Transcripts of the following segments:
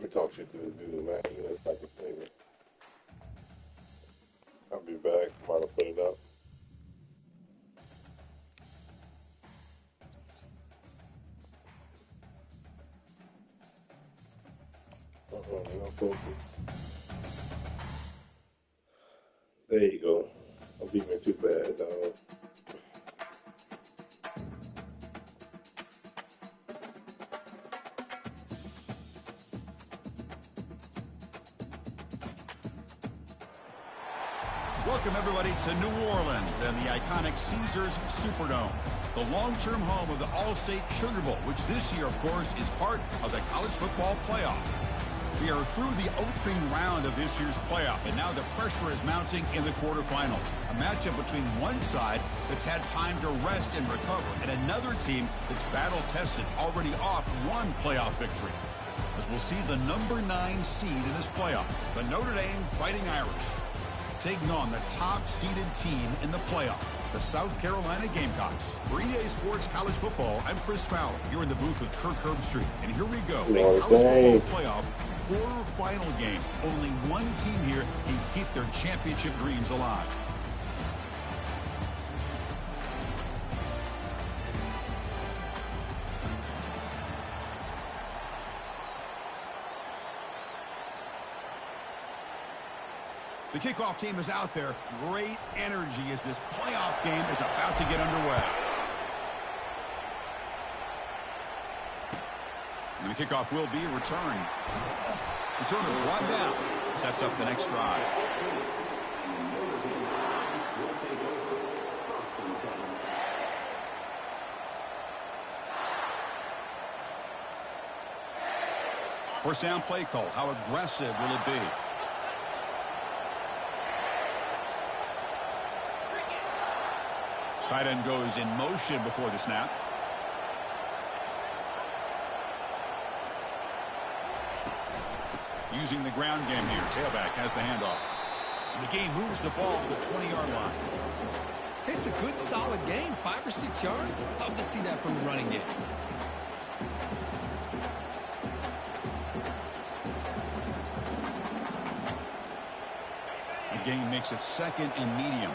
can talk shit to this dude, man. It's like a thing. I'll be back. I'm about to put it up. There you go. I'm being too bad, dog. Welcome, everybody, to New Orleans and the iconic Caesars Superdome, the long-term home of the All-State Sugar Bowl, which this year, of course, is part of the college football playoff. We are through the opening round of this year's playoff, and now the pressure is mounting in the quarterfinals. A matchup between one side that's had time to rest and recover, and another team that's battle-tested, already off one playoff victory. As we'll see the number 9 seed in this playoff, the Notre Dame Fighting Irish, taking on the top-seeded team in the playoff, the South Carolina Gamecocks. For EA Sports College Football, I'm Chris Fowler. You're in the booth with Kirk Herbstreit. And here we go. A college football playoff quarterfinal game. Only one team here can keep their championship dreams alive. The kickoff team is out there. Great energy as this playoff game is about to get underway. And the kickoff will be a return. Returner brought down. Sets up the next drive. First down play call. How aggressive will it be? Tight end goes in motion before the snap. Using the ground game here. Tailback has the handoff. The game moves the ball to the 20-yard line. It's a good, solid game. 5 or 6 yards. Love to see that from the running game. The game makes it second and medium.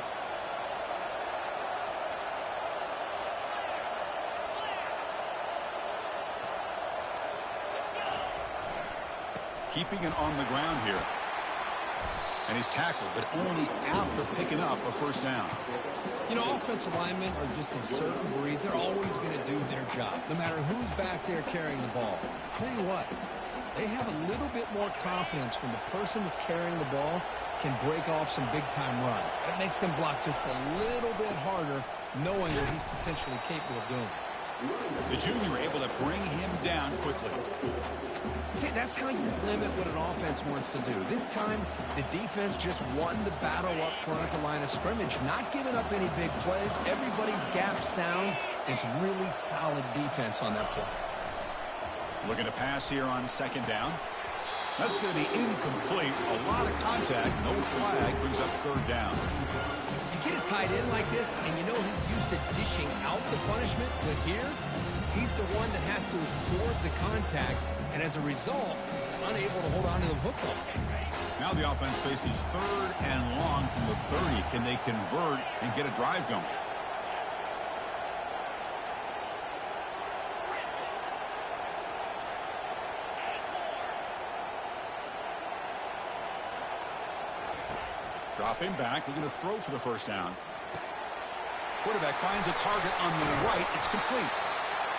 Keeping it on the ground here. And he's tackled, but only after picking up a first down. You know, offensive linemen are just a certain breed. They're always going to do their job, no matter who's back there carrying the ball. I'll tell you what, they have a little bit more confidence when the person that's carrying the ball can break off some big-time runs. That makes them block just a little bit harder, knowing what he's potentially capable of doing. The junior able to bring him down quickly. See, that's how you limit what an offense wants to do. This time, the defense just won the battle up front at the line of scrimmage, not giving up any big plays. Everybody's gap sound. It's really solid defense on that play. Looking to pass here on second down. That's going to be incomplete. A lot of contact. No flag. Brings up third down. You get a tight end like this, and you know he's used to dishing out the punishment, but here, he's the one that has to absorb the contact, and as a result, he's unable to hold on to the football. Now the offense faces third and long from the 30. Can they convert and get a drive going? Dropping back, looking to throw for the first down. Quarterback finds a target on the right. It's complete.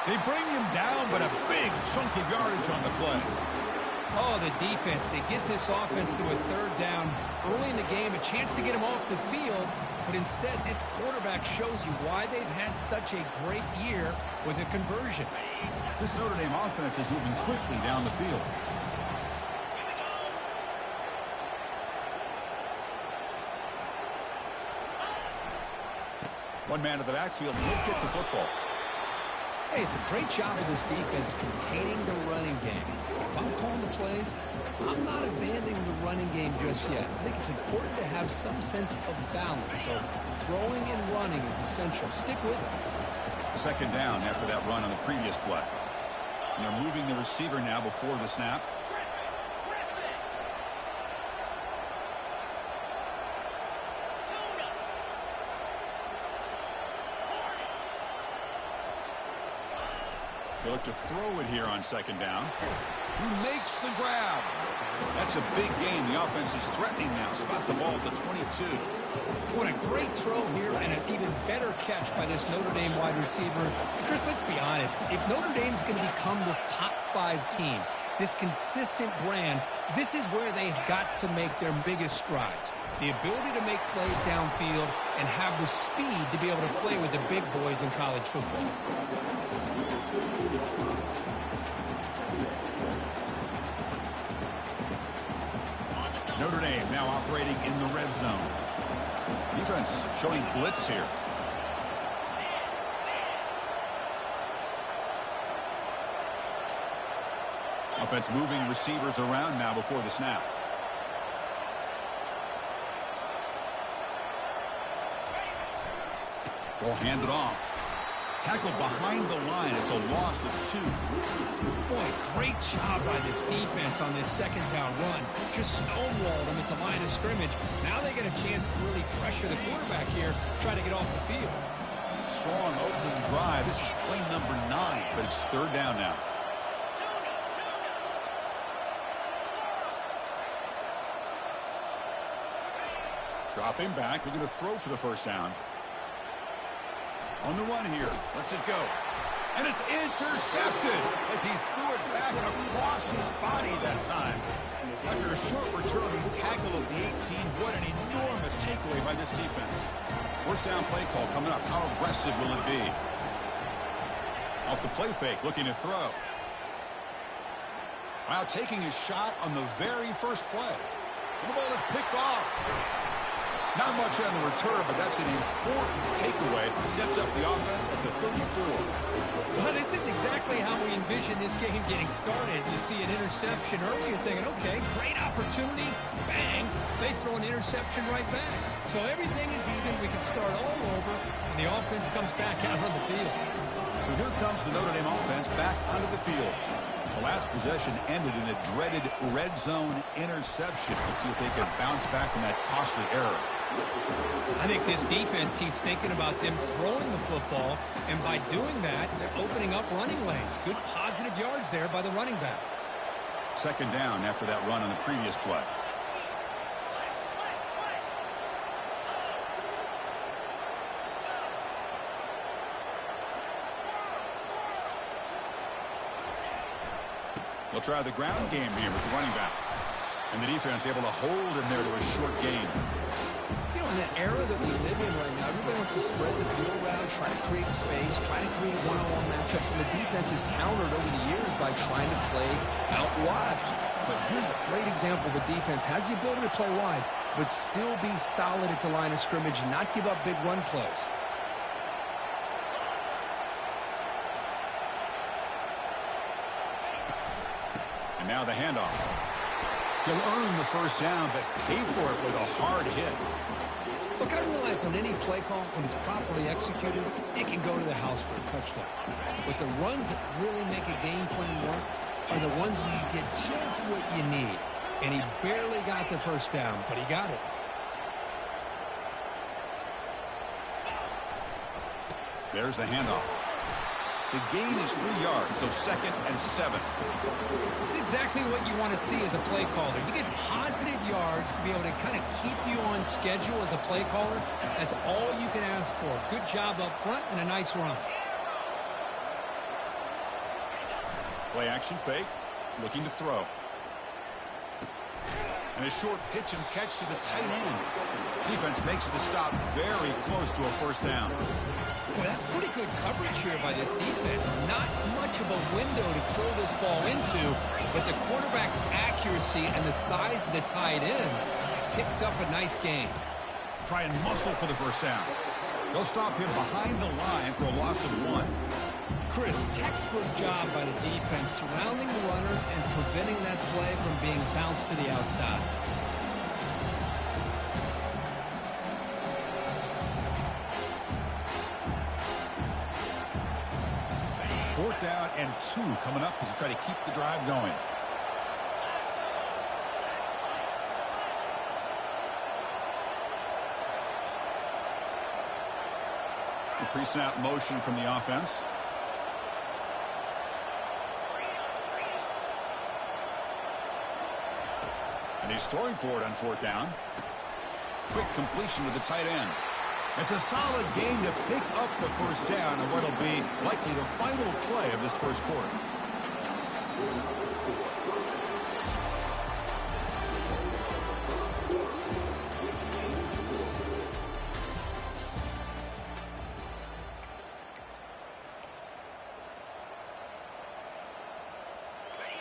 They bring him down, but a big chunk of yardage on the play. Oh, the defense. They get this offense to a third down early in the game, a chance to get him off the field, but instead this quarterback shows you why they've had such a great year with a conversion. This Notre Dame offense is moving quickly down the field. One man to the backfield, he'll get the football. Hey, it's a great job of this defense containing the running game. If I'm calling the plays, I'm not abandoning the running game just yet. I think it's important to have some sense of balance. So throwing and running is essential. Stick with it. Second down after that run on the previous play. They're moving the receiver now before the snap. They look to throw it here on second down. Who makes the grab? That's a big gain. The offense is threatening now. Spot the ball at the 22. What a great throw here and an even better catch by this Notre Dame wide receiver. And Chris, let's be honest. If Notre Dame's going to become this top 5 team, this consistent brand, this is where they've got to make their biggest strides. The ability to make plays downfield and have the speed to be able to play with the big boys in college football. Notre Dame now operating in the red zone. Defense showing blitz here. Offense moving receivers around now before the snap. Ball handed off. Tackled behind the line. It's a loss of 2. Boy, great job by this defense on this second down run. Just stonewalled them at the line of scrimmage. Now they get a chance to really pressure the quarterback here, try to get off the field. Strong opening drive. This is play number 9, but it's third down now. Dropping back. They're going to throw for the first down. On the run here. Lets it go. And it's intercepted as he threw it back across his body that time. After a short return, he's tackled at the 18. What an enormous takeaway by this defense. First down play call coming up. How aggressive will it be? Off the play fake, looking to throw. Wow, taking a shot on the very first play. And the ball is picked off. Not much on the return, but that's an important takeaway. Sets up the offense at the 34. Well, this isn't exactly how we envision this game getting started. You see an interception early, you're thinking, okay, great opportunity. Bang, they throw an interception right back. So everything is even. We can start all over, and the offense comes back out on the field. So here comes the Notre Dame offense back onto the field. The last possession ended in a dreaded red zone interception. Let's see if they can bounce back from that costly error. I think this defense keeps thinking about them throwing the football, and by doing that, they're opening up running lanes. Good positive yards there by the running back. Second down after that run on the previous play. They'll try the ground game here with the running back. And the defense able to hold him there to a short gain. You know, in the era that we live in right now, everybody wants to spread the field around, try to create space, try to create one-on-one matchups, and the defense is countered over the years by trying to play out wide. But here's a great example. The defense has the ability to play wide, but still be solid at the line of scrimmage and not give up big run plays. And now the handoff. He'll earn the first down, but pay for it with a hard hit. Look, I realize on any play call, when it's properly executed, it can go to the house for a touchdown. But the runs that really make a game plan work are the ones where you get just what you need. And he barely got the first down, but he got it. There's the handoff. The gain is 3 yards, so 2nd and 7. It's exactly what you want to see as a play caller. You get positive yards to be able to kind of keep you on schedule as a play caller. That's all you can ask for. Good job up front and a nice run. Play action fake, looking to throw. And a short pitch and catch to the tight end. Defense makes the stop very close to a first down. Well, that's pretty good coverage here by this defense. Not much of a window to throw this ball into, but the quarterback's accuracy and the size of the tight end picks up a nice gain. Try and muscle for the first down. They'll stop him behind the line for a loss of 1. Chris, textbook job by the defense surrounding the runner and preventing that play from being bounced to the outside. Fourth down and 2 coming up as they try to keep the drive going. The pre-snap motion from the offense. And he's throwing for it on 4th down. Quick completion to the tight end. It's a solid game to pick up the 1st down and what'll be likely the final play of this 1st quarter.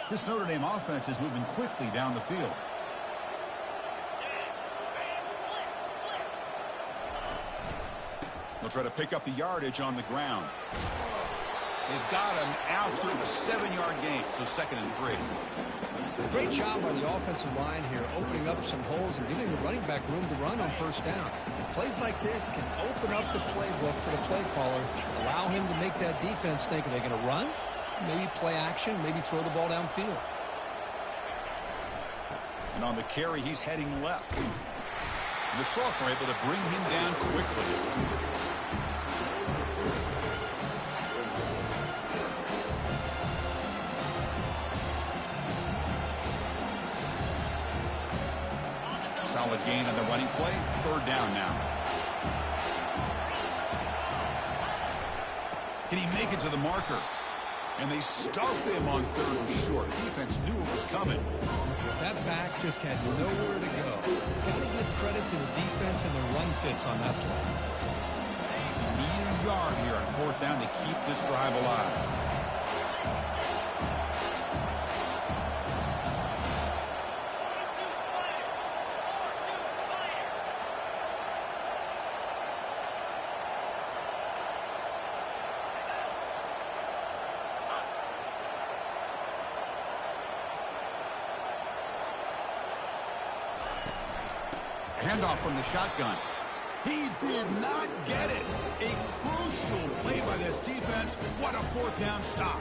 This Notre Dame offense is moving quickly down the field. They'll try to pick up the yardage on the ground. They've got him after a 7-yard gain, so 2nd and 3. Great job by the offensive line here, opening up some holes and giving the running back room to run on 1st down. Plays like this can open up the playbook for the play caller, allow him to make that defense think, are they going to run? Maybe play action, maybe throw the ball downfield. And on the carry, he's heading left. And the Sophomore able to bring him down quickly. Solid gain on the running play. 3rd down now. Can he make it to the marker? And they stuff him on 3rd and short. Defense knew it was coming. That back just had nowhere to go. Got to give credit to the defense and the run fits on that play. Need a yard here on 4th down to keep this drive alive. Handoff from the shotgun. He did not get it. A crucial play by this defense. What a 4th down stop.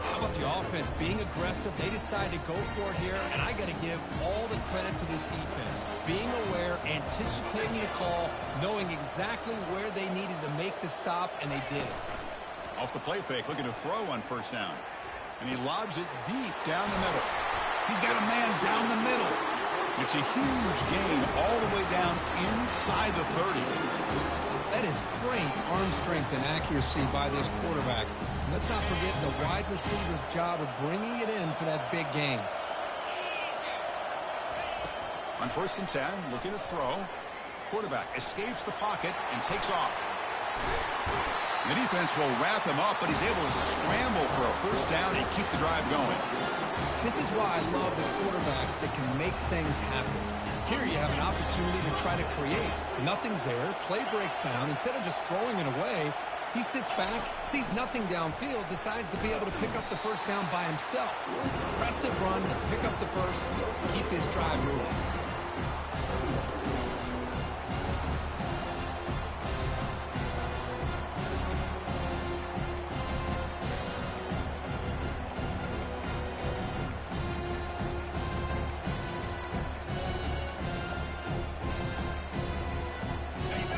How about the offense being aggressive? They decided to go for it here, and I got to give all the credit to this defense. Being aware, anticipating the call, knowing exactly where they needed to make the stop, and they did it. Off the play fake, looking to throw on 1st down. And he lobs it deep down the middle. He's got a man down the middle. It's a huge gain all the way down inside the 30. That is great arm strength and accuracy by this quarterback. And let's not forget the wide receiver's job of bringing it in for that big gain. On 1st and 10, looking to throw. Quarterback escapes the pocket and takes off. The defense will wrap him up, but he's able to scramble for a 1st down and keep the drive going. This is why I love the quarterbacks that can make things happen. Here you have an opportunity to try to create. Nothing's there. Play breaks down. Instead of just throwing it away, he sits back, sees nothing downfield, decides to be able to pick up the 1st down by himself. Impressive run to pick up the 1st, keep this drive moving.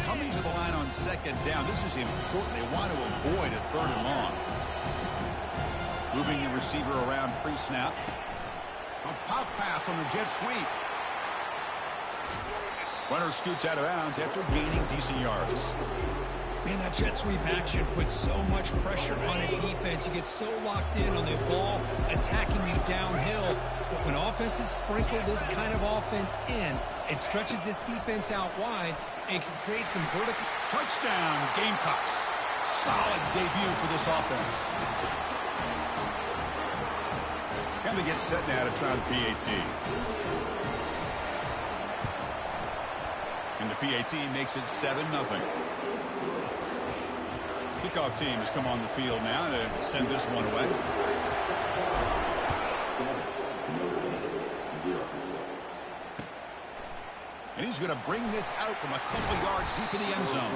Coming to the line on 2nd down. This is important. They want to avoid a 3rd and long. Moving the receiver around pre-snap. A pop pass on the jet sweep. Runner scoots out of bounds after gaining decent yards. Man, that jet sweep action puts so much pressure on a defense. You get so locked in on the ball attacking you downhill. But when offenses sprinkle this kind of offense in, it stretches this defense out wide and can create some vertical. Touchdown, Gamecocks. Solid debut for this offense. And they get set now to try the PAT. And the PAT makes it 7-0. Kickoff team has come on the field now to send this one away. And he's going to bring this out from a couple yards deep in the end zone.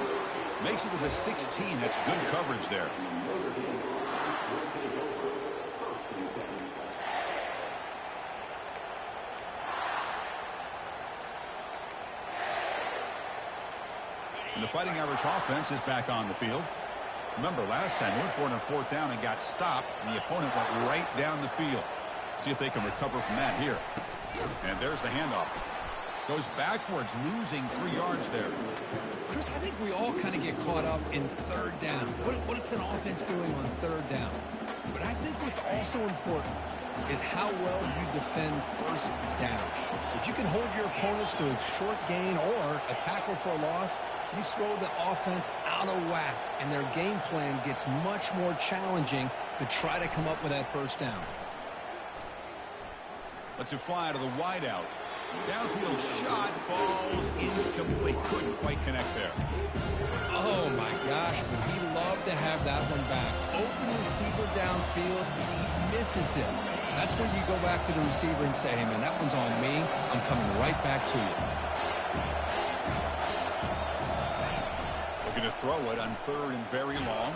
Makes it to the 16. That's good coverage there. And the Fighting Irish offense is back on the field. Remember, last time they went for it on 4th down and got stopped, and the opponent went right down the field. See if they can recover from that here. And there's the handoff. Goes backwards, losing 3 yards there. Chris, I think we all kind of get caught up in third down. What is an offense doing on third down? But I think what's also important is how well you defend first down. If you can hold your opponents to a short gain or a tackle for a loss, you throw the offense out of whack, and their game plan gets much more challenging to try to come up with that first down. Lets it fly to the wideout. Downfield shot falls incomplete. Couldn't quite connect there. Oh, my gosh. Would he love to have that one back. Open receiver downfield. He misses it. That's when you go back to the receiver and say, hey, man, that one's on me. I'm coming right back to you. Looking to throw it on 3rd and very long.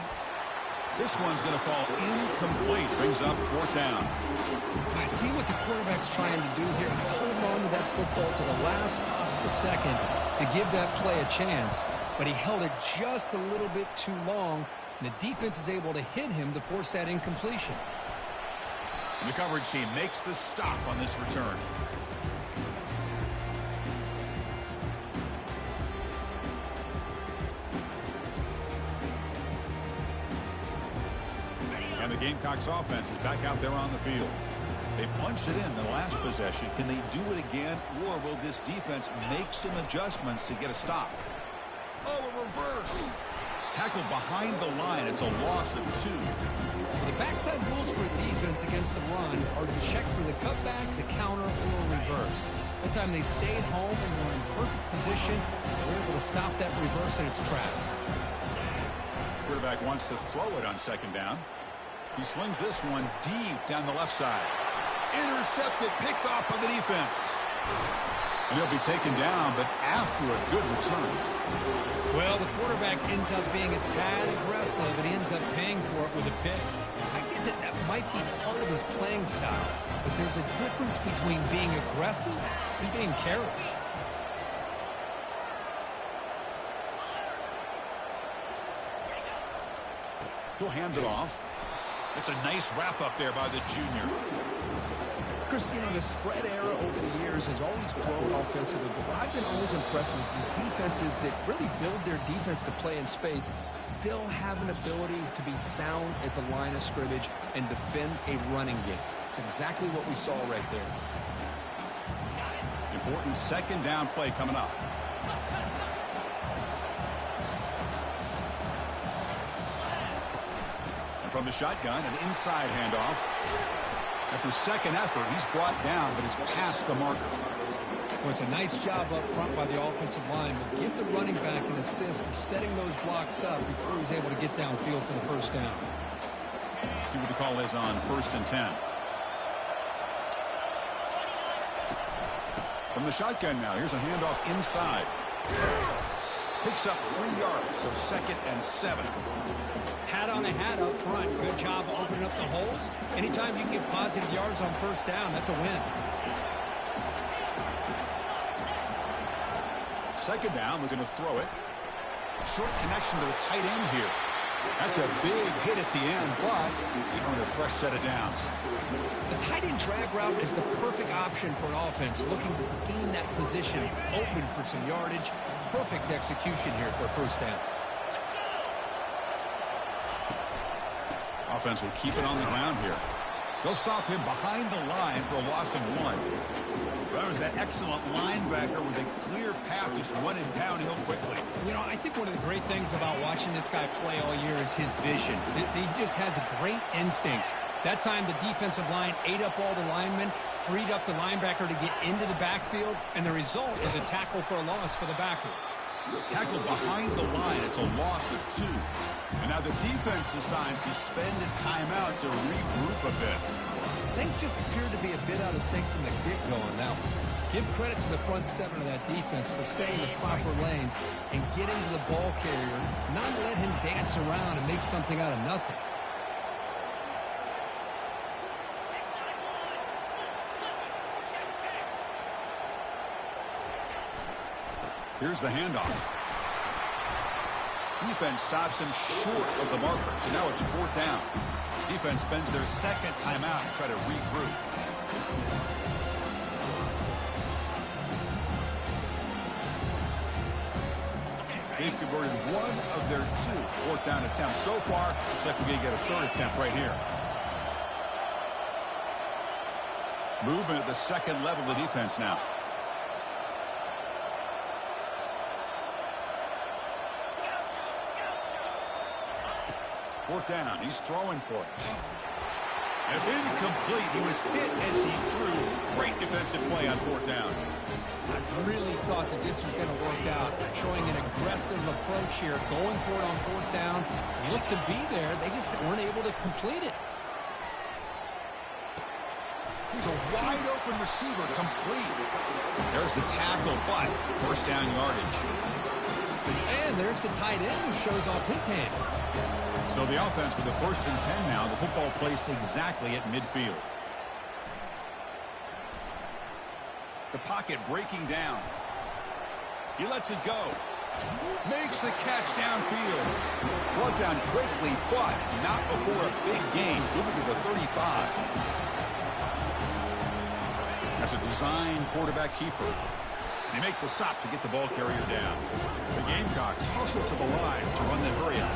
This one's going to fall incomplete. Brings up 4th down. I see what the quarterback's trying to do here. He's holding on to that football to the last possible second to give that play a chance. But he held it just a little bit too long. And the defense is able to hit him to force that incompletion. And the coverage team makes the stop on this return. And the Gamecocks offense is back out there on the field. They punched it in the last possession. Can they do it again, or will this defense make some adjustments to get a stop? Oh, a reverse. Tackled behind the line. It's a loss of 2. The backside rules for defense against the run are to check for the cutback, the counter, or reverse. That time they stayed home and were in perfect position. They were able to stop that reverse in its track. Quarterback wants to throw it on 2nd down. He slings this one deep down the left side. Intercepted, picked off by the defense. And he'll be taken down, but after a good return. Well, the quarterback ends up being a tad aggressive, and he ends up paying for it with a pick. I get that that might be part of his playing style, but there's a difference between being aggressive and being careless. He'll hand it off. It's a nice wrap up there by the junior. Christina, the spread era over the years has always grown offensively, but I've been always impressed with defenses that really build their defense to play in space, still have an ability to be sound at the line of scrimmage and defend a running game. It's exactly what we saw right there. Important 2nd down play coming up. And from the shotgun, an inside handoff. After 2nd effort, he's brought down, but he's past the marker. Well, it's a nice job up front by the offensive line, but give the running back an assist for setting those blocks up before he's able to get downfield for the first down. See what the call is on 1st and 10. From the shotgun now, here's a handoff inside. Picks up 3 yards, so 2nd and 7. Hat on a hat up front. Good job opening up the holes. Anytime you can get positive yards on first down, that's a win. 2nd down, we're going to throw it. Short connection to the tight end here. That's a big hit at the end, but he earned a fresh set of downs. The tight end drag route is the perfect option for an offense looking to scheme that position open for some yardage. Perfect execution here for a first down. Offense will keep it on the ground here. They'll stop him behind the line for a loss of 1. That was that excellent linebacker with a clear path just running downhill quickly. You know, I think one of the great things about watching this guy play all year is his vision. He just has great instincts. That time the defensive line ate up all the linemen, freed up the linebacker to get into the backfield, and the result is a tackle for a loss for the backer. Tackled behind the line. It's a loss of 2. And now the defense decides to spend a timeout to regroup a bit. Things just appeared to be a bit out of sync from the get-go on that one. Give credit to the front 7 of that defense for staying in the proper lanes and getting to the ball carrier, not let him dance around and make something out of nothing. Here's the handoff. Defense stops him short of the marker, so now it's 4th down. Defense spends their second timeout to try to regroup. They've converted one of their 2 fourth down attempts so far. Looks like we're going to get a third attempt right here. Movement at the second level of the defense now. Fourth down. He's throwing for it. And it's incomplete. He was hit as he threw. Great defensive play on fourth down. I really thought that this was going to work out. Showing an aggressive approach here, going for it on fourth down. Looked to be there. They just weren't able to complete it. He's a wide-open receiver, complete. There's the tackle, but first down yardage. And there's the tight end who shows off his hands. So the offense with the 1st and 10 now. The football placed exactly at midfield. The pocket breaking down. He lets it go. Makes the catch downfield. Brought down quickly, but not before a big gain. Moving to the 35. That's a design quarterback keeper. And they make the stop to get the ball carrier down. The Gamecocks hustle to the line to run the hurry up.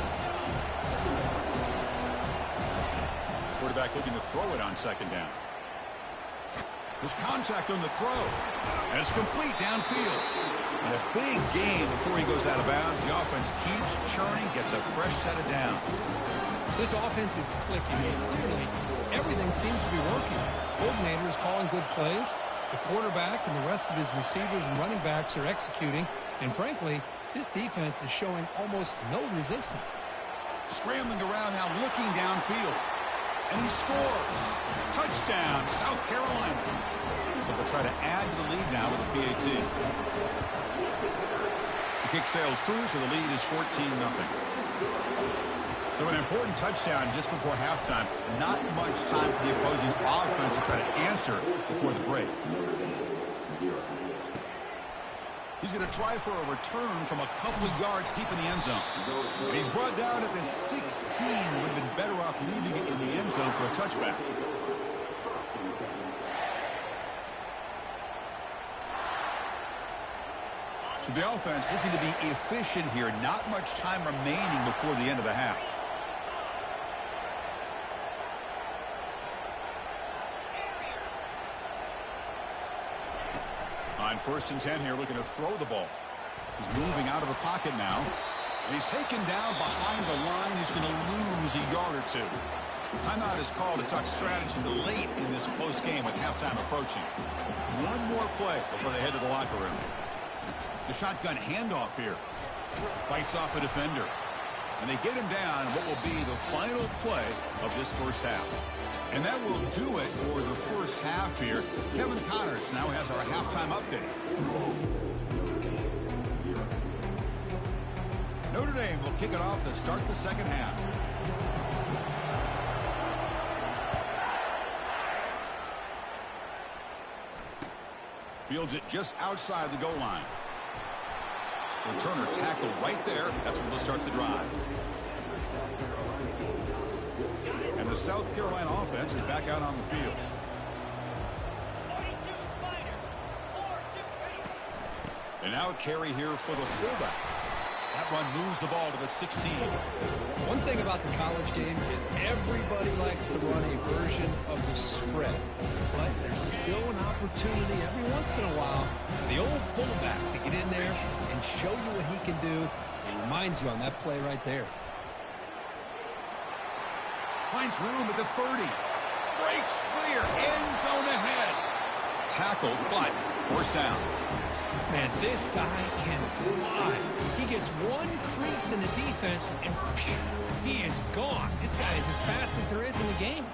Quarterback looking to throw it on second down. There's contact on the throw. And it's complete downfield. And a big gain before he goes out of bounds. The offense keeps churning, gets a fresh set of downs. This offense is clicking. Clearly, everything seems to be working. Coordinator is calling good plays. The quarterback and the rest of his receivers and running backs are executing. And frankly, this defense is showing almost no resistance. Scrambling around now, looking downfield. And he scores. Touchdown, South Carolina. But they'll try to add to the lead now with a PAT. The kick sails through, so the lead is 14-0. So an important touchdown just before halftime. Not much time for the opposing offense to try to answer before the break. He's going to try for a return from a couple of yards deep in the end zone. And he's brought down at the 16. Would have been better off leaving it in the end zone for a touchback. So the offense looking to be efficient here. Not much time remaining before the end of the half. On 1st and 10 here, looking to throw the ball. He's moving out of the pocket now. And he's taken down behind the line. He's going to lose a yard or 2. Timeout is called to talk strategy late in this close game with halftime approaching. One more play before they head to the locker room. The shotgun handoff here. Fights off a defender. And they get him down what will be the final play of this first half. And that will do it for the first half here. Kevin Connors now has our halftime update. Notre Dame will kick it off to start the second half. Fields it just outside the goal line. Returner tackled right there. That's where they'll start the drive. And the South Carolina offense is back out on the field. And now a carry here for the fullback. That run moves the ball to the 16. One thing about the college game is everybody likes to run a version of the spread. But there's still an opportunity every once in a while for the old fullback to get in there and show you what he can do. It reminds you on that play right there. Finds room at the 30. Breaks clear. End zone ahead. Tackled, but first down. Man, this guy can fly. He gets one crease in the defense, and phew, he is gone. This guy is as fast as there is in the game.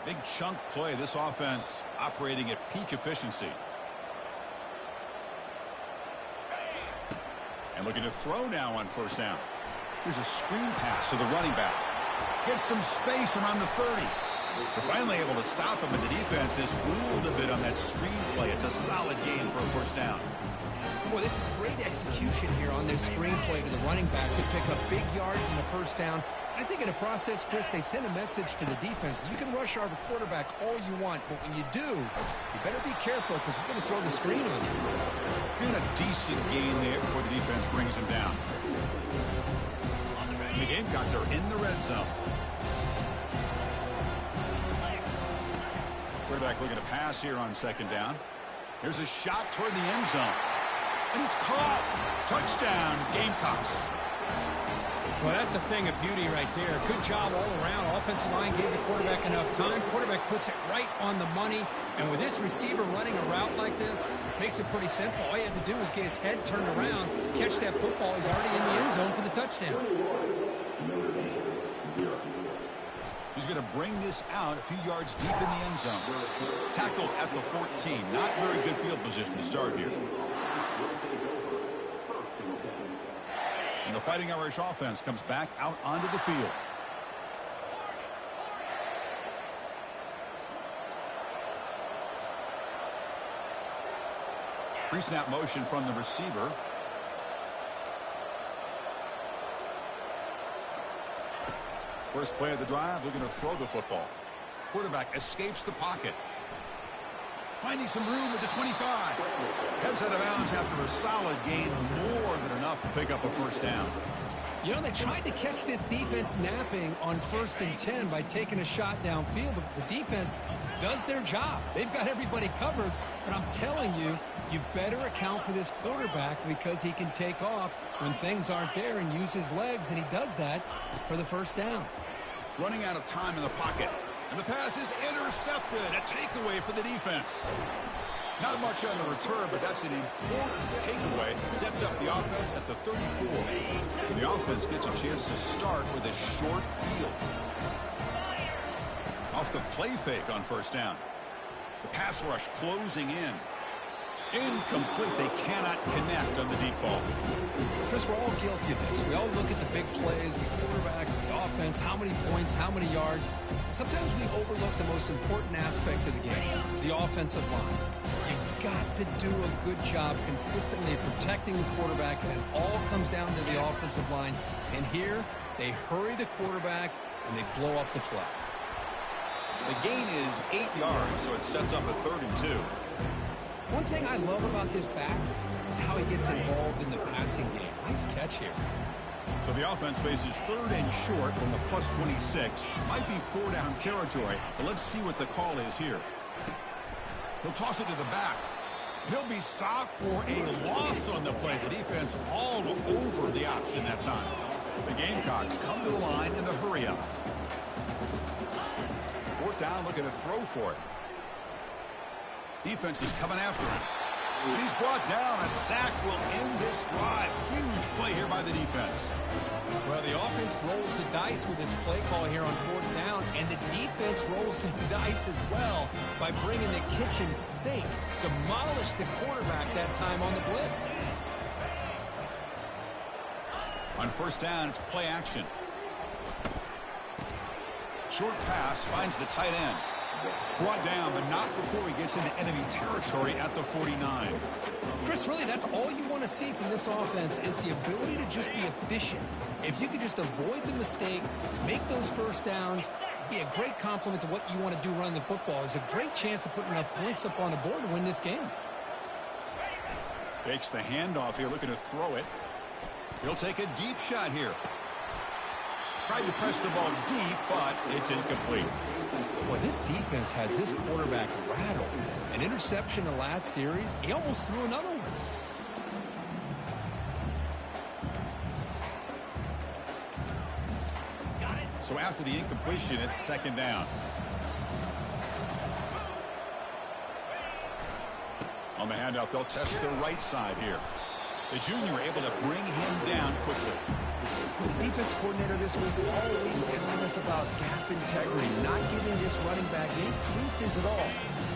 Big chunk play. This offense operating at peak efficiency. And looking to throw now on first down. Here's a screen pass to the running back. Gets some space around the 30. They're finally able to stop him, but the defense is fooled a bit on that screen play. It's a solid gain for a first down. Boy, this is great execution here on this screen play to the running back to pick up big yards in the first down I think in the process, Chris, they send a message to the defense. You can rush our quarterback all you want, but when you do, you better be careful because we're going to throw the screen on you. Good, a decent gain there before the defense brings him down. And the Gamecocks are in the red zone. Quarterback looking to pass here on second down. Here's a shot toward the end zone. And it's caught. Touchdown, Gamecocks. Well, that's a thing of beauty right there. Good job all around. Offensive line gave the quarterback enough time. Quarterback puts it right on the money. And with this receiver running a route like this, makes it pretty simple. All you have to do is get his head turned around, catch that football. He's already in the end zone for the touchdown. He's going to bring this out a few yards deep in the end zone. Tackled at the 14. Not very good field position to start here. And the Fighting Irish offense comes back out onto the field. Pre-snap motion from the receiver. First play of the drive, they're going to throw the football. Quarterback escapes the pocket. Finding some room at the 25. Heads out of bounds after a solid gain, more than enough to pick up a first down. You know, they tried to catch this defense napping on 1st and 10 by taking a shot downfield, but the defense does their job. They've got everybody covered, but I'm telling you, you better account for this quarterback because he can take off when things aren't there and use his legs, and he does that for the first down. Running out of time in the pocket. And the pass is intercepted. A takeaway for the defense. Not much on the return, but that's an important takeaway. Sets up the offense at the 34. And the offense gets a chance to start with a short field. Off the play fake on first down. The pass rush closing in. Incomplete. They cannot connect on the deep ball. Because we're all guilty of this. We all look at the big plays, the quarterbacks, the offense, how many points, how many yards. Sometimes we overlook the most important aspect of the game, the offensive line. You've got to do a good job consistently protecting the quarterback, and it all comes down to the offensive line. And here, they hurry the quarterback, and they blow up the play. The gain is 8 yards, so it sets up a 3rd and 2. One thing I love about this back is how he gets involved in the passing game. Nice catch here. So the offense faces 3rd and short from the plus 26. Might be 4-down territory, but let's see what the call is here. He'll toss it to the back. He'll be stopped for a loss on the play. The defense all over the option that time. The Gamecocks come to the line in the hurry-up. 4th down, looking to throw for it. Defense is coming after him. And he's brought down. A sack will end this drive. Huge play here by the defense. Well, the offense rolls the dice with its play call here on 4th down, and the defense rolls the dice as well by bringing the kitchen sink. Demolished the quarterback that time on the blitz. On 1st down, it's play action. Short pass finds the tight end. Brought down, but not before he gets into enemy territory at the 49. Chris, really, that's all you want to see from this offense is the ability to just be efficient. If you could just avoid the mistake, make those first downs, be a great compliment to what you want to do running the football. There's a great chance of putting enough points up on the board to win this game. Fakes the handoff here, looking to throw it. He'll take a deep shot here. Tried to press the ball deep, but it's incomplete. Well, this defense has this quarterback rattled. An interception in the last series, he almost threw another one. So after the incompletion, it's 2nd down. On the handoff, they'll test the right side here. The junior able to bring him down quickly. Well, the defense coordinator this week always telling us about gap integrity, not giving this running back any creases at all.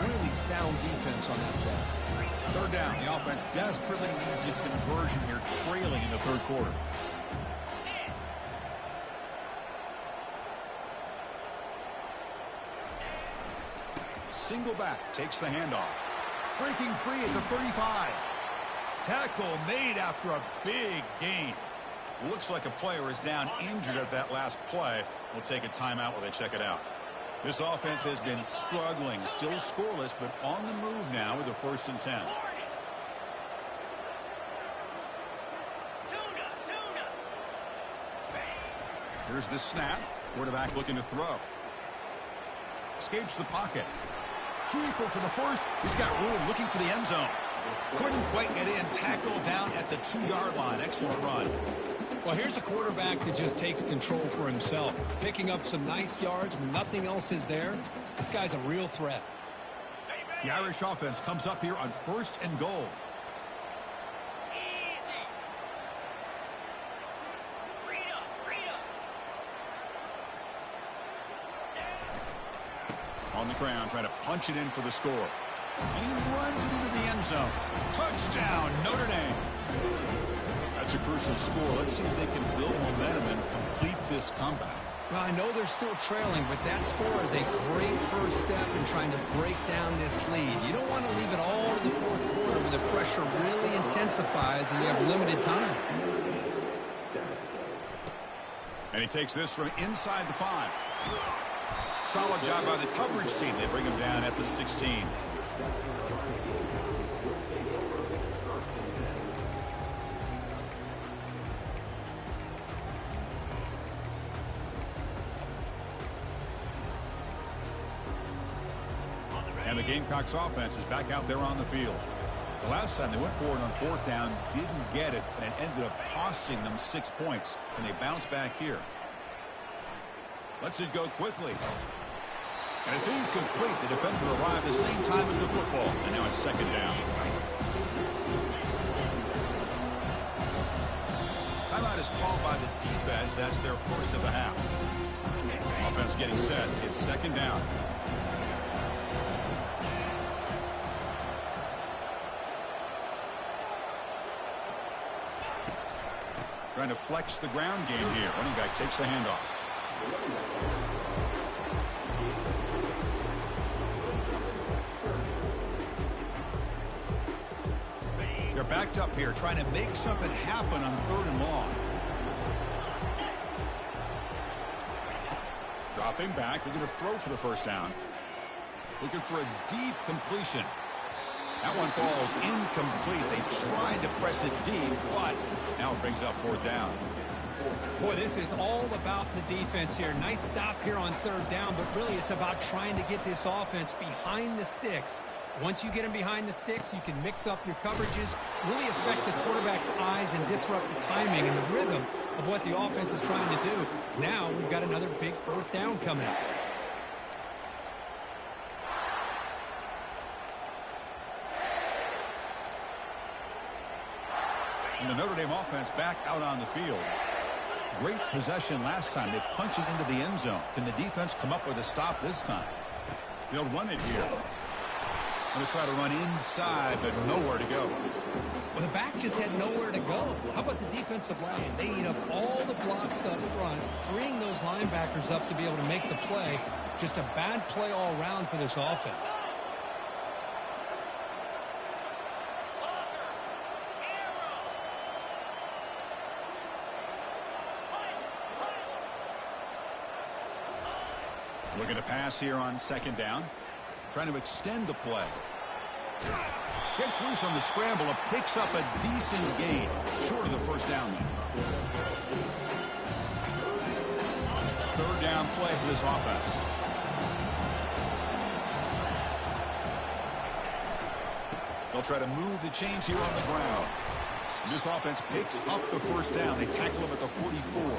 Really sound defense on that play. 3rd down, the offense desperately needs a conversion here, trailing in the 3rd quarter. Single back takes the handoff. Breaking free at the 35. Tackle made after a big gain. Looks like a player is down injured at that last play. We'll take a timeout while they check it out. This offense has been struggling, still scoreless, but on the move now with a 1st and 10. Here's the snap. Quarterback looking to throw. Escapes the pocket. Keeper for the first. He's got room, looking for the end zone. Couldn't quite get in. Tackled down at the 2-yard line. Excellent run. Well, here's a quarterback that just takes control for himself. Picking up some nice yards when nothing else is there. This guy's a real threat. The Irish offense comes up here on 1st and goal. On the ground, trying to punch it in for the score. And he runs it into the end zone. Touchdown, Notre Dame. That's a crucial score. Let's see if they can build momentum and complete this comeback. Well, I know they're still trailing, but that score is a great first step in trying to break down this lead. You don't want to leave it all to the 4th quarter where the pressure really intensifies and you have limited time. And he takes this from inside the 5. Solid job by the coverage team. They bring him down at the 16. And the Gamecocks offense is back out there on the field. The last time they went forward on 4th down, didn't get it, and it ended up costing them 6 points. And they bounce back here. Lets it go quickly. And it's incomplete. The defender arrived the same time as the football. And now it's 2nd down. Timeout is called by the defense. That's their first of the half. Offense getting set. It's 2nd down. Trying to flex the ground game here. Running back takes the handoff. They're backed up here, trying to make something happen on 3rd and long. Dropping back, looking to throw for the 1st down. Looking for a deep completion. That one falls incomplete. They tried to press it deep, but now it brings up 4th down. Boy, this is all about the defense here. Nice stop here on 3rd down, but really it's about trying to get this offense behind the sticks. Once you get them behind the sticks, you can mix up your coverages, really affect the quarterback's eyes and disrupt the timing and the rhythm of what the offense is trying to do. Now we've got another big 4th down coming up. And the Notre Dame offense back out on the field. Great possession last time. They punched it into the end zone. Can the defense come up with a stop this time? They'll run it here. Going to try to run inside, but nowhere to go. Well, the back just had nowhere to go. How about the defensive line? They eat up all the blocks up front, freeing those linebackers up to be able to make the play. Just a bad play all around for this offense. Looking to pass here on 2nd down. Trying to extend the play. Gets loose on the scramble. Picks up a decent gain. Short of the 1st down there. 3rd down play for this offense. They'll try to move the chains here on the ground. And this offense picks up the 1st down. They tackle him at the 44.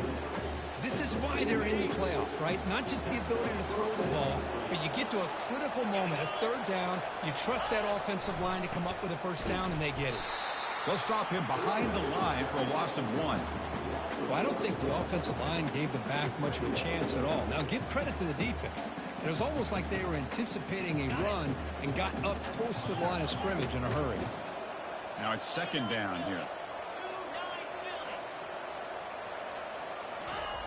This is why they're in the playoff, right? Not just the ability to throw the ball, but you get to a critical moment, a 3rd down. You trust that offensive line to come up with a 1st down, and they get it. They'll stop him behind the line for a loss of 1. Well, I don't think the offensive line gave the back much of a chance at all. Now, give credit to the defense. It was almost like they were anticipating a run and got up close to the line of scrimmage in a hurry. Now it's 2nd down here.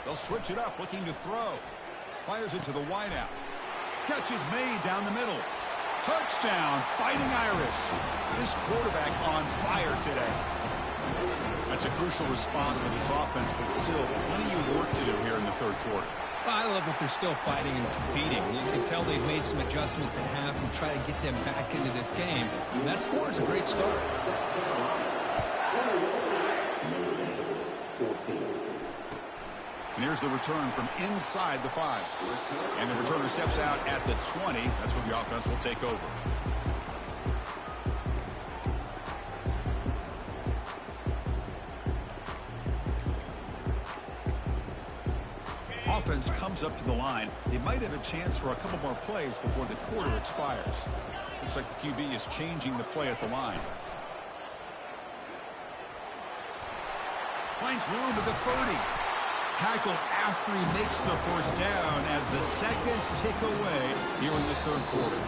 They'll switch it up, looking to throw. Fires it to the wideout. Catch is made down the middle. Touchdown, Fighting Irish. This quarterback on fire today. A It's a crucial response by this offense, but still plenty of work to do here in the third quarter. I love that they're still fighting and competing. You can tell they've made some adjustments in half and try to get them back into this game. And that score is a great start. And here's the return from inside the 5. And the returner steps out at the 20. That's where the offense will take over. Offense comes up to the line. They might have a chance for a couple more plays before the quarter expires. Looks like the QB is changing the play at the line. Finds room at the 30. Tackled after he makes the first down as the seconds tick away here in the third quarter.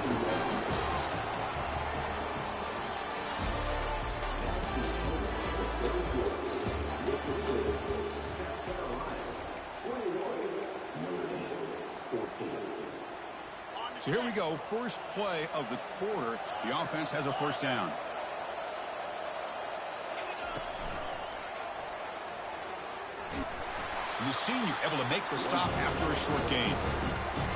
So here we go, first play of the quarter. The offense has a first down. The senior able to make the stop after a short gain.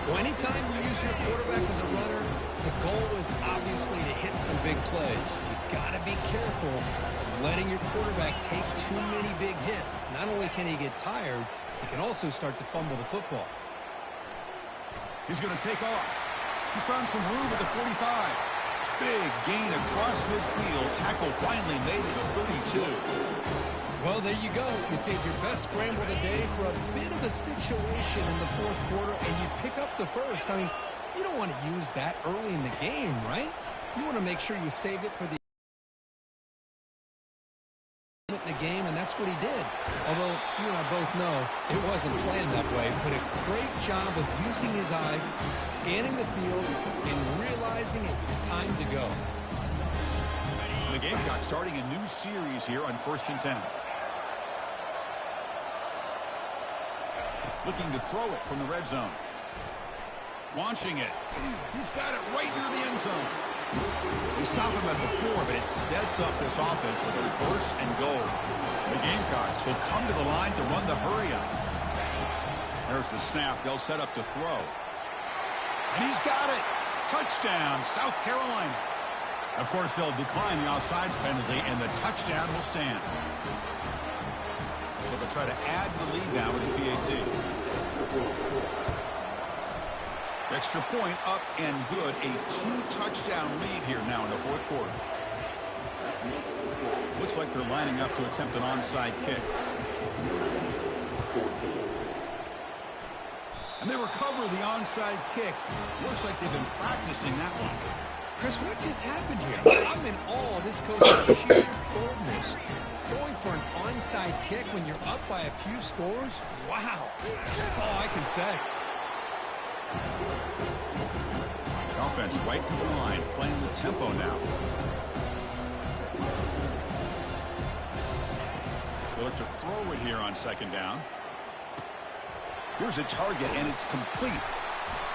Well, anytime you use your quarterback as a runner, the goal is obviously to hit some big plays. You've got to be careful of letting your quarterback take too many big hits. Not only can he get tired, he can also start to fumble the football. He's going to take off. He's found some room at the 45. Big gain across midfield. Tackle finally made at the 32. Well, there you go. You saved your best scramble of the day for a bit of a situation in the fourth quarter, and you pick up the first. I mean, you don't want to use that early in the game, right? You want to make sure you save it for the game, and that's what he did. Although you and I both know it wasn't planned that way, but a great job of using his eyes, scanning the field, and realizing it was time to go. The Gamecocks starting a new series here on 1st and 10. Looking to throw it from the red zone. Launching it. He's got it right near the end zone. They stop him at the 4, but it sets up this offense with a 1st and goal. The Gamecocks will come to the line to run the hurry up. There's the snap. They'll set up to throw. And he's got it. Touchdown, South Carolina. Of course, they'll decline the offsides penalty, and the touchdown will stand. So they'll try to add to the lead now with the PAT. Extra point up and good. A 2-touchdown lead here now in the fourth quarter. Looks like they're lining up to attempt an onside kick. And they recover the onside kick. Looks like they've been practicing that one. Chris, what just happened here? I'm in awe of this coach's sheer boldness. Going for an onside kick when you're up by a few scores? Wow. That's all I can say. The offense right to the line, playing the tempo now. They look to throw it here on 2nd down. Here's a target, and it's complete.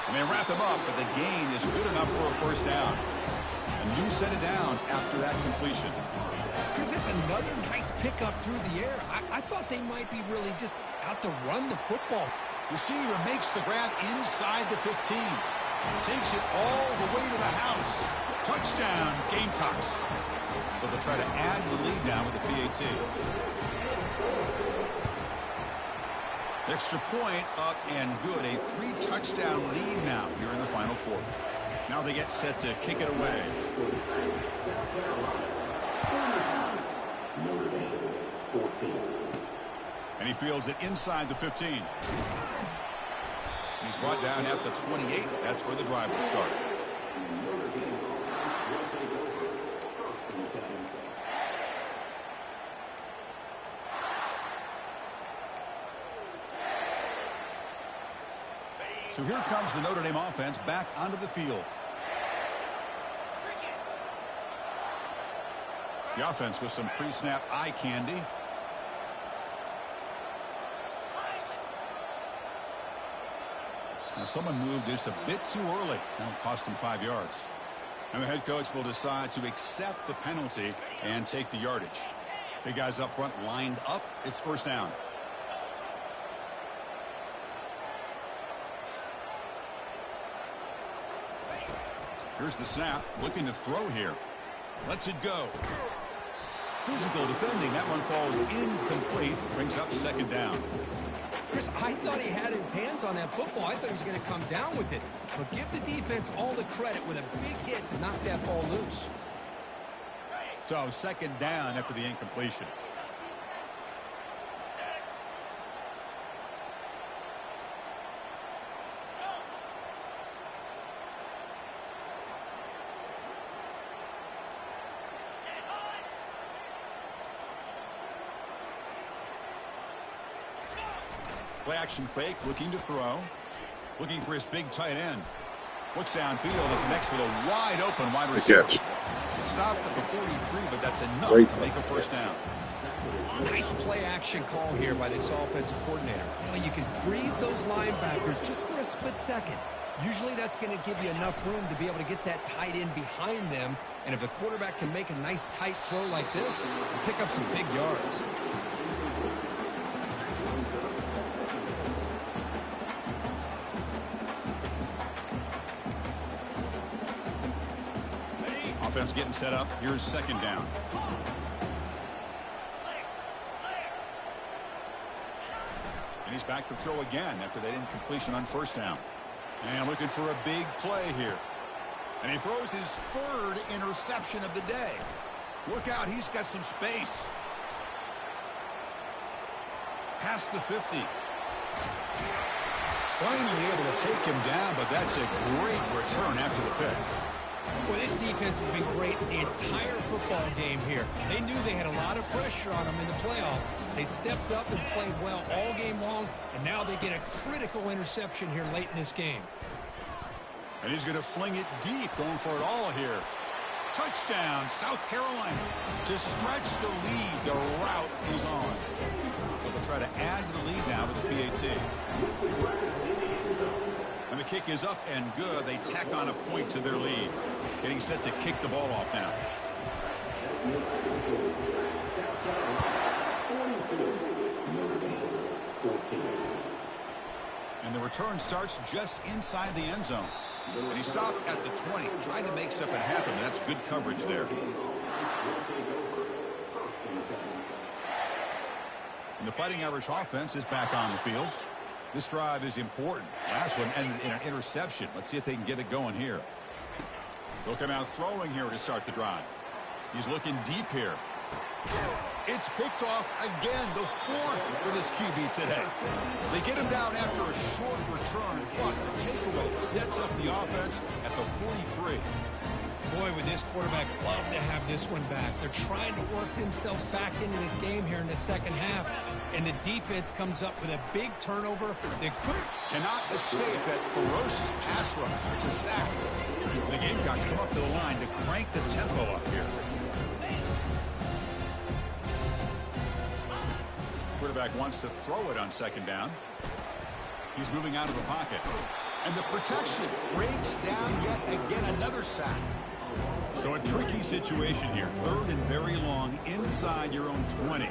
And they wrap him up, but the gain is good enough for a 1st down. A new set of downs after that completion. Chris, it's another nice pickup through the air. I thought they might be really just out to run the football. Receiver makes the grab inside the 15. Takes it all the way to the house. Touchdown, Gamecocks. So they'll try to add the lead now with the PAT. Extra point up and good. A 3-touchdown lead now here in the final quarter. Now they get set to kick it away. And he fields it inside the 15. He's brought down at the 28. That's where the drive will start. So here comes the Notre Dame offense back onto the field. The offense with some pre-snap eye candy. Now someone moved just a bit too early. That'll cost him 5 yards. And the head coach will decide to accept the penalty and take the yardage. Big guys up front lined up. It's first down. Here's the snap. Looking to throw here. Lets it go. Physical defending. That one falls incomplete. Brings up second down. Chris, I thought he had his hands on that football. I thought he was going to come down with it. But give the defense all the credit with a big hit to knock that ball loose. So second down after the incompletion. Play action fake, looking to throw. Looking for his big tight end. Looks downfield and connects with a wide open wide receiver. Stopped at the 43, but that's enough to make a first down. Nice play action call here by this offensive coordinator. You know, you can freeze those linebackers just for a split second. Usually that's going to give you enough room to be able to get that tight end behind them. And if a quarterback can make a nice tight throw like this, pick up some big yards. Offense getting set up. Here's second down. And he's back to throw again after that incompletion on first down. And looking for a big play here. And he throws his third interception of the day. Look out, he's got some space. Past the 50. Finally able to take him down, but that's a great return after the pick. Well, this defense has been great the entire football game here. They knew they had a lot of pressure on them in the playoff. They stepped up and played well all game long, and now they get a critical interception here late in this game. And he's going to fling it deep, going for it all here. Touchdown, South Carolina. To stretch the lead, the route is on. So they'll try to add to the lead now with the PAT. And the kick is up and good. They tack on a point to their lead. Getting set to kick the ball off now. And the return starts just inside the end zone. And he stopped at the 20, trying to make something happen. That's good coverage there. And the Fighting Irish offense is back on the field. This drive is important. Last one ended in an interception. Let's see if they can get it going here. They'll come out throwing here to start the drive. He's looking deep here. It's picked off again, the fourth for this QB today. They get him down after a short return, but the takeaway sets up the offense at the 43. Boy, would this quarterback love to have this one back. They're trying to work themselves back into this game here in the second half, and the defense comes up with a big turnover. They cannot escape that ferocious pass rush. It's a sack. The Gamecocks come up to the line to crank the tempo up here. Quarterback wants to throw it on second down. He's moving out of the pocket. And the protection breaks down yet again, another sack. So a tricky situation here. Third and very long inside your own 20.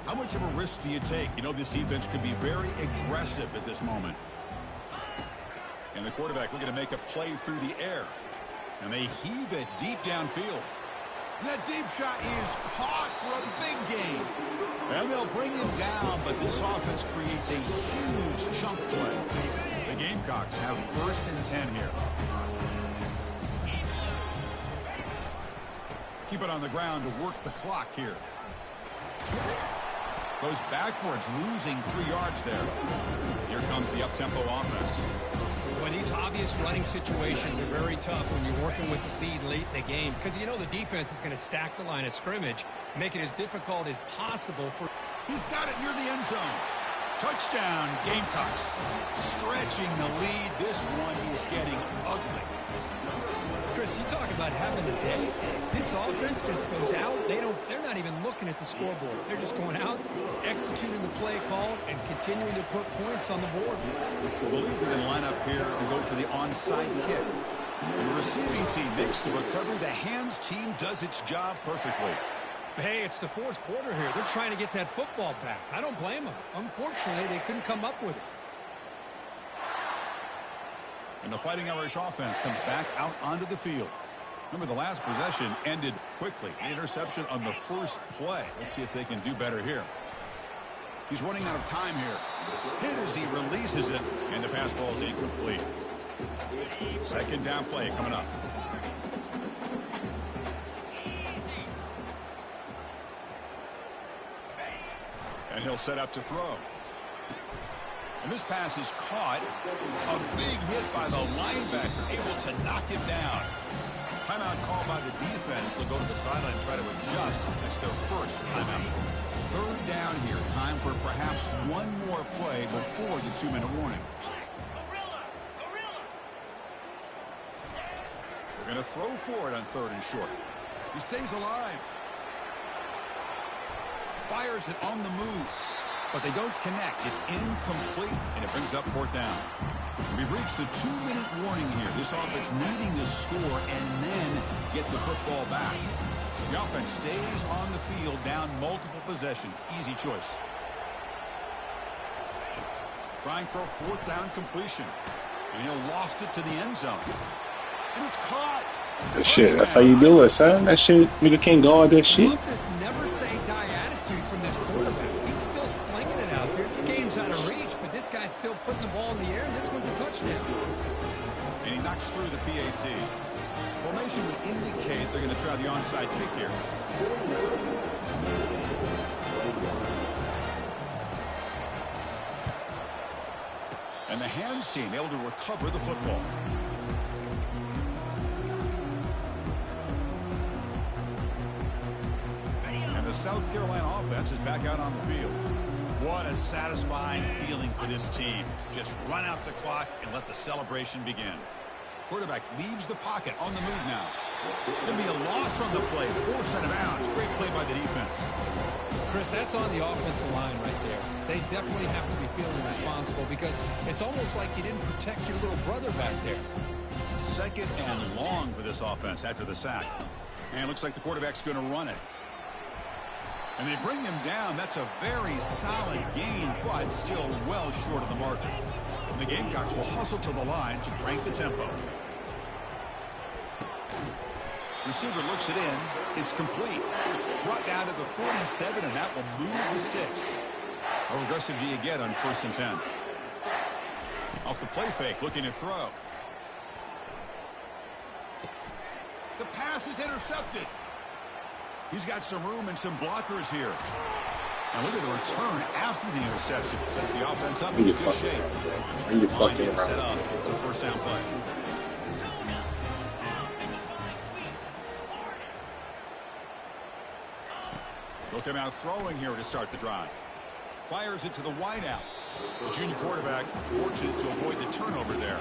How much of a risk do you take? You know, this defense could be very aggressive at this moment. And the quarterback looking to make a play through the air. And they heave it deep downfield. And that deep shot is caught for a big gain. And they'll bring him down, but this offense creates a huge chunk play. The Gamecocks have first and 10 here. Keep it on the ground to work the clock here. Goes backwards, losing 3 yards there. Here comes the up-tempo offense. Well, these obvious running situations are very tough when you're working with the lead late in the game, because you know the defense is going to stack the line of scrimmage, make it as difficult as possible for... He's got it near the end zone. Touchdown, Gamecocks. Stretching the lead. This one is getting ugly. Chris, you talk about having a day. This offense just goes out. They're not even looking at the scoreboard. They're just going out, executing the play call, and continuing to put points on the board. I believe they're going to line up here and go for the onside kick. And the receiving team makes the recovery. The hands team does its job perfectly. Hey, it's the fourth quarter here. They're trying to get that football back. I don't blame them. Unfortunately, they couldn't come up with it. And the Fighting Irish offense comes back out onto the field. Remember, the last possession ended quickly. The interception on the first play. Let's see if they can do better here. He's running out of time here. Hit as he releases it, and the pass ball is incomplete. Second down play coming up. And he'll set up to throw. And this pass is caught. A big hit by the linebacker, able to knock him down. Timeout call by the defense. They'll go to the sideline and try to adjust. That's their first timeout. Third down here. Time for perhaps one more play before the 2-minute warning. They're going to throw for it on third and short. He stays alive. Fires it on the move. But they don't connect. It's incomplete, and it brings up fourth down. We've reached the 2-minute warning here. This offense needing to score and then get the football back. The offense stays on the field, down multiple possessions. Easy choice. Trying for a fourth down completion. And he'll loft it to the end zone. And it's caught. Shit, that's how you do it, son. That shit, nigga can't guard that shit. Look, this never say die attitude from this quarterback. He's still slinging it out there. This game's out of reach, but this guy's still putting the ball in the air, and this one's a touchdown. And he knocks through the PAT. Formation would indicate they're going to try the onside kick here. And the hands team able to recover the football. And the South Carolina offense is back out on the field. What a satisfying feeling for this team. Just run out the clock and let the celebration begin. Quarterback leaves the pocket on the move now. It's going to be a loss on the play. Force out of bounds. Great play by the defense. Chris, that's on the offensive line right there. They definitely have to be feeling responsible because it's almost like you didn't protect your little brother back there. Second and long for this offense after the sack. And it looks like the quarterback's going to run it. And they bring him down. That's a very solid gain, but still well short of the marker. And the Gamecocks will hustle to the line to crank the tempo. Receiver looks it in. It's complete. Brought down to the 47, and that will move the sticks. How aggressive do you get on 1st and 10? Off the play fake, looking to throw. The pass is intercepted. He's got some room and some blockers here. Now look at the return after the interception. Sets the offense up in good shape. Are you fucking around? Set up. It's a first down play. Look him out throwing here to start the drive. Fires it to the wideout. The junior quarterback fortunate to avoid the turnover there.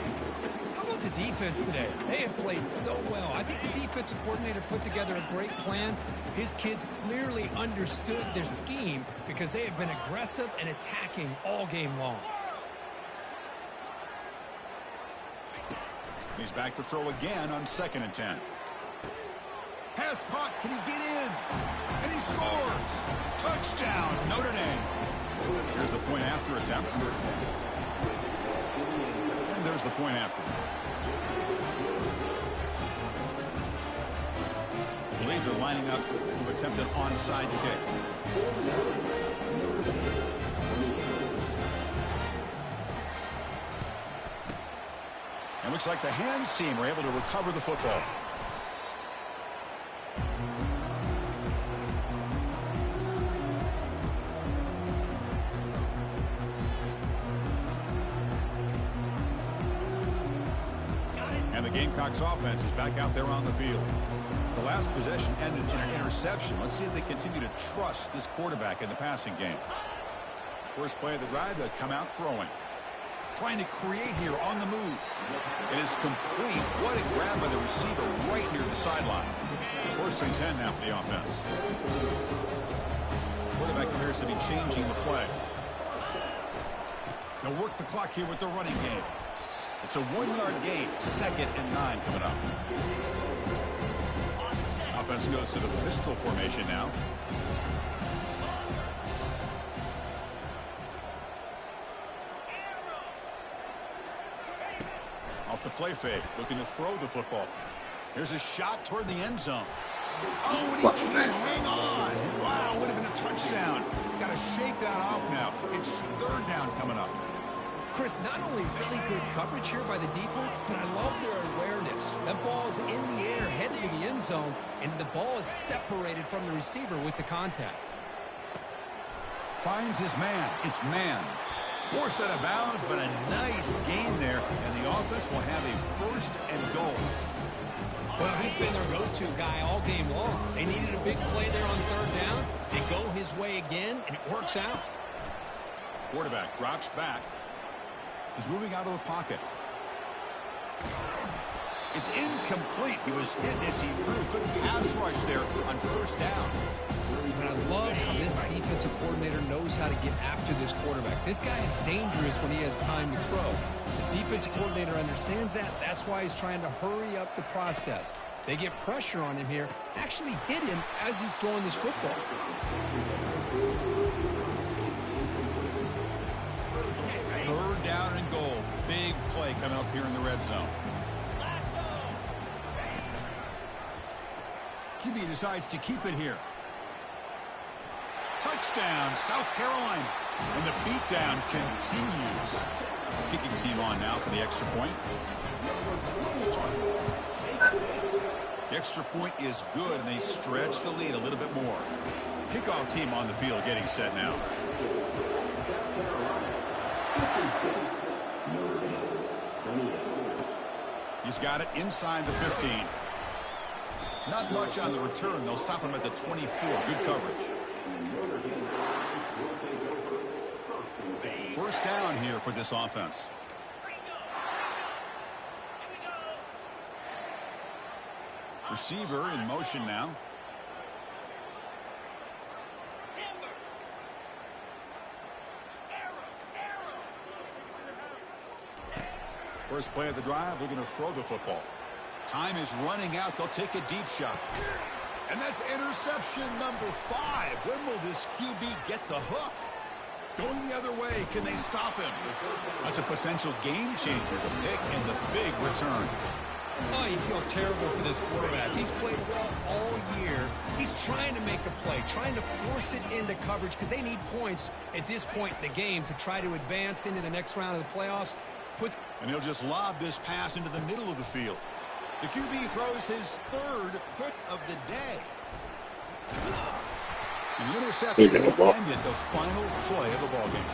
How about the defense today? They have played so well. I think the defensive coordinator put together a great plan. His kids clearly understood their scheme because they have been aggressive and attacking all game long. He's back to throw again on 2nd and 10. Pass caught. Can he get in? And he scores. Touchdown, Notre Dame. Here's the point after attempt. And there's the point after. I believe they're lining up to attempt an onside kick. It looks like the hands team were able to recover the football. And the Gamecocks offense is back out there on the field. The last possession ended in an interception. Let's see if they continue to trust this quarterback in the passing game. First play of the drive, they'll come out throwing. Trying to create here on the move. It is complete. What a grab by the receiver right near the sideline. 1st and 10 now for the offense. Quarterback appears to be changing the play. They'll work the clock here with the running game. It's a 1-yard gain. 2nd and 9 coming up. offense goes to the pistol formation now. Off the play fake, looking to throw the football. Here's a shot toward the end zone. Oh, and he can't hang on. Wow, would have been a touchdown. Got to shake that off now. It's third down coming up. Chris, not only really good coverage here by the defense, but I love their awareness. That ball is in the air, headed to the end zone, and the ball is separated from the receiver with the contact. Finds his man. It's man. Forced out of bounds, but a nice gain there, and the offense will have a first and goal. Well, he's been their go-to guy all game long. They needed a big play there on third down. They go his way again, and it works out. Quarterback drops back. He's moving out of the pocket. It's incomplete. He was hit as he threw. Good pass rush there on first down. And I love how this defensive coordinator knows how to get after this quarterback. This guy is dangerous when he has time to throw. The defensive coordinator understands that. That's why he's trying to hurry up the process. They get pressure on him here, actually hit him as he's throwing this football. Third down and goal. Big play coming up here in the red zone. QB decides to keep it here. Touchdown, South Carolina. And the beatdown continues. Kicking team on now for the extra point. The extra point is good, and they stretch the lead a little bit more. Kickoff team on the field getting set now. He's got it inside the 15. Not much on the return. They'll stop him at the 24. Good coverage. First down here for this offense. Receiver in motion now. First play of the drive, they're going to throw the football. Time is running out. They'll take a deep shot. And that's interception number 5. When will this QB get the hook? Going the other way, can they stop him? That's a potential game changer, the pick and the big return. Oh, you feel terrible for this quarterback. He's played well all year. He's trying to make a play, trying to force it into coverage because they need points at this point in the game to try to advance into the next round of the playoffs. And he'll just lob this pass into the middle of the field. The QB throws his third pick of the day. An interception ended the final play of the ballgame.